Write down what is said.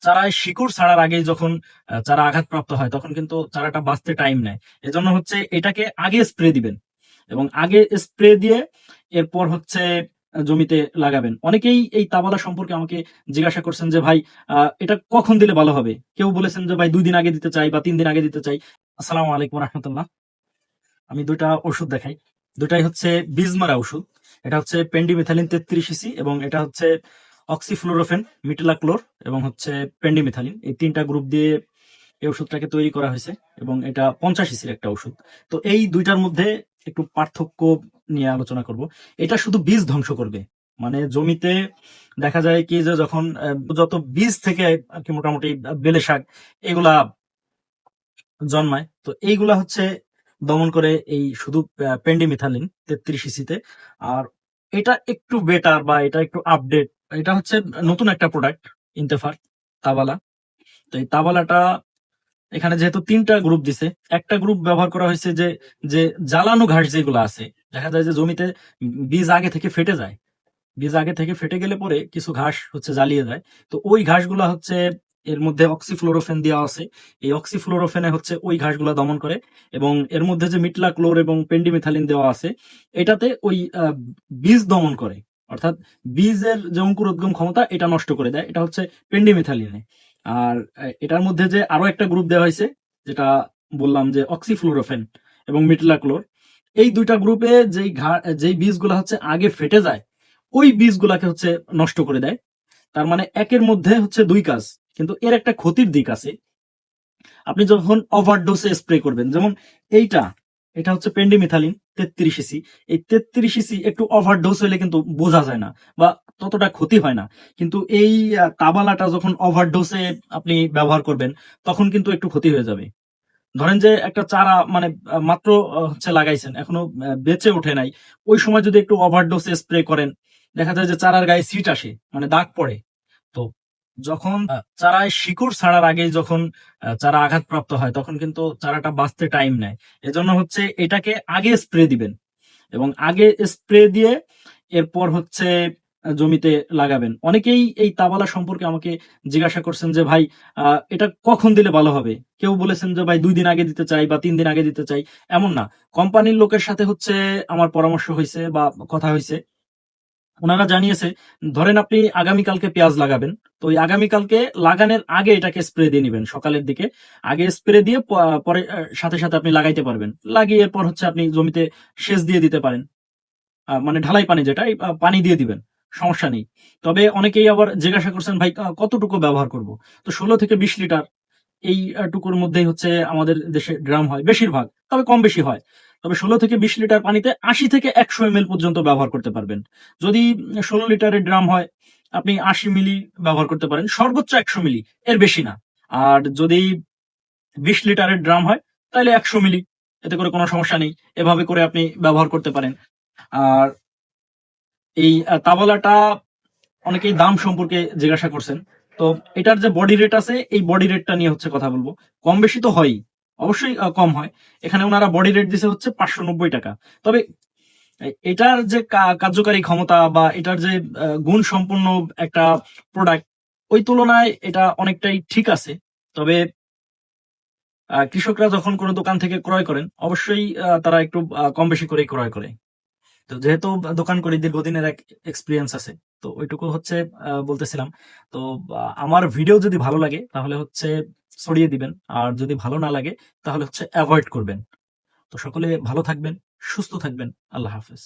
চারায় শিকড় ছাড়ার আগেই যখন চারা আঘাতপ্রাপ্ত হয় তখন কিন্তু চারাটা বাঁচতে টাইম নেয়। এজন্য হচ্ছে এটাকে আগে স্প্রে দিবেন এবং আগে স্প্রে দিয়ে এরপর হচ্ছে জমিতে লাগাবেন। অনেকেই এই তাবালা সম্পর্কে আমাকে জিজ্ঞাসা করছেন যে ভাই এটা কখন দিলে ভালো হবে? কেউ বলেছেন যে ভাই ২ দিন আগে দিতে চাই বা ৩ দিন আগে দিতে চাই। আসসালামু আলাইকুম রাহমাতুল্লাহ। আমি ২ টা ওষুধ দেখাই। ২ টাই হচ্ছে বীজ মারা ওষুধ। এটা হচ্ছে পেন্ডিমিথালিন ৩৩ ইসি এবং এটা হচ্ছে অক্সিফ্লোরোফেন, মিটালাক্লোর এবং হচ্ছে পেন্ডিমিথালিন। এই ৩ টা গ্রুপ দিয়ে এই ওষুধটাকে তৈরি করা হয়েছে এবং এটা ৫০ ইসির একটা ওষুধ। তো এই ২ টার মধ্যে একটু পার্থক্য নিয়ে আলোচনা করব। এটা শুধু বীজ ধ্বংস করবে। মানে জমিতে দেখা যায় কি যে যখন যত বীজ থেকে আরকি মোটামুটি বেলে শাক এগুলা জন্মায়। তো এইগুলা হচ্ছে দমন করে এই শুধু পেন্ডিমিথালিন ৩৩ ইসিতে। আর এটা একটু বেটার বা এটা একটু আপডেট। এটা হচ্ছে নতুন একটা প্রোডাক্ট ইন্তেফার তাবালা। তো এই তাবালাটা এখানে যেহেতু ৩ টা গ্রুপ দিছে, একটা গ্রুপ ব্যবহার করা হয়েছে যে, যে জ্বালানো ঘাস যেগুলো আছে, দেখা যায় যে জমিতে বীজ আগে থেকে ফেটে যায়। বীজ আগে থেকে ফেটে গেলে পরে কিছু ঘাস হচ্ছে জ্বালিয়ে যায়। তো ওই ঘাসগুলা হচ্ছে এর মধ্যে অক্সিফ্লোরোফেন দেওয়া আছে। এই অক্সিফ্লোরোফেনে হচ্ছে ওই ঘাসগুলা দমন করে এবং এর মধ্যে যে মিটলাক্লোর এবং পেন্ডিমিথালিন দেওয়া আছে, এটাতে ওই বীজ দমন করে। অর্থাৎ বীজের যে অঙ্কুরোদ্গম ক্ষমতা এটা নষ্ট করে দেয়। এটা হচ্ছে পেন্ডিমিথালিনে। আর এটার মধ্যে যে আরো একটা গ্রুপ দেওয়া হয়েছে, যেটা বললাম যে অক্সিফ্লোরোফেন এবং মিটলাক্লোর। এই ২ টা গ্রুপে যেই বীজগুলা হচ্ছে আগে ফেটে যায় ওই বীজগুলাকে হচ্ছে নষ্ট করে দেয়। তার মানে একের মধ্যে হচ্ছে ২ কাজ। কিন্তু এর একটা ক্ষতির দিক আছে। আপনি যখন ওভারডোজে স্প্রে করবেন, যেমন এইটা, এটা হচ্ছে পেন্ডিমিথালিন ৩৩ ইসি। এই ৩৩ ইসি একটু ওভারডোজ হইলে কিন্তু বোঝা যায় না বা ততটা ক্ষতি হয় না। কিন্তু এই তাবালাটা যখন ওভারডোজে আপনি ব্যবহার করবেন তখন কিন্তু একটু ক্ষতি হয়ে যাবে। ধরেন যে একটা চারা মানে মাত্র হচ্ছে লাগাইছেন, এখনো বেঁচে ওঠে নাই। ওই সময় যদি একটু ওভারডোজে স্প্রে করেন, দেখা যায় যে চারার গায়ে ছিট আসে, মানে দাগ পড়ে। তো যখন চারায় শিকড় ছাড়ার আগেই যখন চারা আঘাতপ্রাপ্ত হয় তখন কিন্তু চারাটা বাঁচতে টাইম নেয়। এজন্য হচ্ছে এটাকে আগে স্প্রে দিবেন এবং আগে স্প্রে দিয়ে এরপর হচ্ছে জমিতে লাগাবেন। অনেকেই এই তাবালা সম্পর্কে আমাকে জিজ্ঞাসা করছেন যে ভাই এটা কখন দিলে ভালো হবে? কেউ বলেছেন যে ভাই ২ দিন আগে দিতে চাই বা ৩ দিন আগে দিতে চাই। এমন না। কোম্পানির লোকের সাথে হচ্ছে আমার পরামর্শ হইছে বা কথা হইছে। উনারা জানিয়েছে, ধরেন আপনি আগামীকালকে পেঁয়াজ লাগাবেন। তো ওই আগামীকালকে লাগানোর আগে এটাকে স্প্রে দিয়ে নিবেন সকালের দিকে। আগে স্প্রে দিয়ে পরে সাথে, সাথে আপনি লাগাইতে পারবেন। লাগিয়ে এরপর হচ্ছে আপনি জমিতে সেচ দিয়ে দিতে পারেন। মানে ঢালাই পানি যেটা, এই পানি দিয়ে দিবেন। সমস্যা নেই। তবে অনেকেই আবার জিজ্ঞাসা করছেন ভাই কতটুকু ব্যবহার করব? তো ১৬ থেকে ২০ লিটার এই টুকুর মধ্যেই হচ্ছে আমাদের দেশে ড্রাম হয় বেশিরভাগ। তবে কম বেশি হয়। তবে ১৬ থেকে ২০ লিটার পানিতে ৮০ থেকে ১০০ এমএল পর্যন্ত ব্যবহার করতে পারবেন। যদি ১৬ লিটারের ড্রাম হয়, আপনি ৮০ মিলি ব্যবহার করতে পারেন। সর্বোচ্চ ১০০ মিলি, এর বেশি না। আর যদি ২০ লিটারের ড্রাম হয়, তাহলে ১০০ মিলি। এতে করে কোনো সমস্যা নেই। এভাবে করে আপনি ব্যবহার করতে পারেন। আর এই তাওয়ালাটা অনেকেই দাম সম্পর্কে জিজ্ঞাসা করছেন। তো এটার যে বডি রেট আছে, এই বডি রেটটা নিয়ে হচ্ছে কথা বলবো। কম বেশি তো হয়ই। অবশ্যই কম হয়। এখানে উনারা বডি রেট দিছে হচ্ছে ৳৫৯০। তবে এটার যে কার্যকারী ক্ষমতা বা এটার যে গুণসম্পন্ন একটা প্রোডাক্ট, ওই তুলনায় এটা অনেকটাই ঠিক আছে। তবে কৃষকরা যখন কোনো দোকান থেকে ক্রয় করেন, অবশ্যই তারা একটু কম বেশি করেই ক্রয় করে। তো যেহেতু দোকান করি, দীর্ঘদিনের এক এক্সপেরিয়েন্স আছে। তো ওইটুকু হচ্ছে বলতেছিলাম। তো আমার ভিডিও যদি ভালো লাগে তাহলে হচ্ছে ছড়িয়ে দিবেন। আর যদি ভালো না লাগে তাহলে হচ্ছে এভয়েড করবেন। তো সকলে ভালো থাকবেন, সুস্থ থাকবেন। আল্লাহ হাফেজ।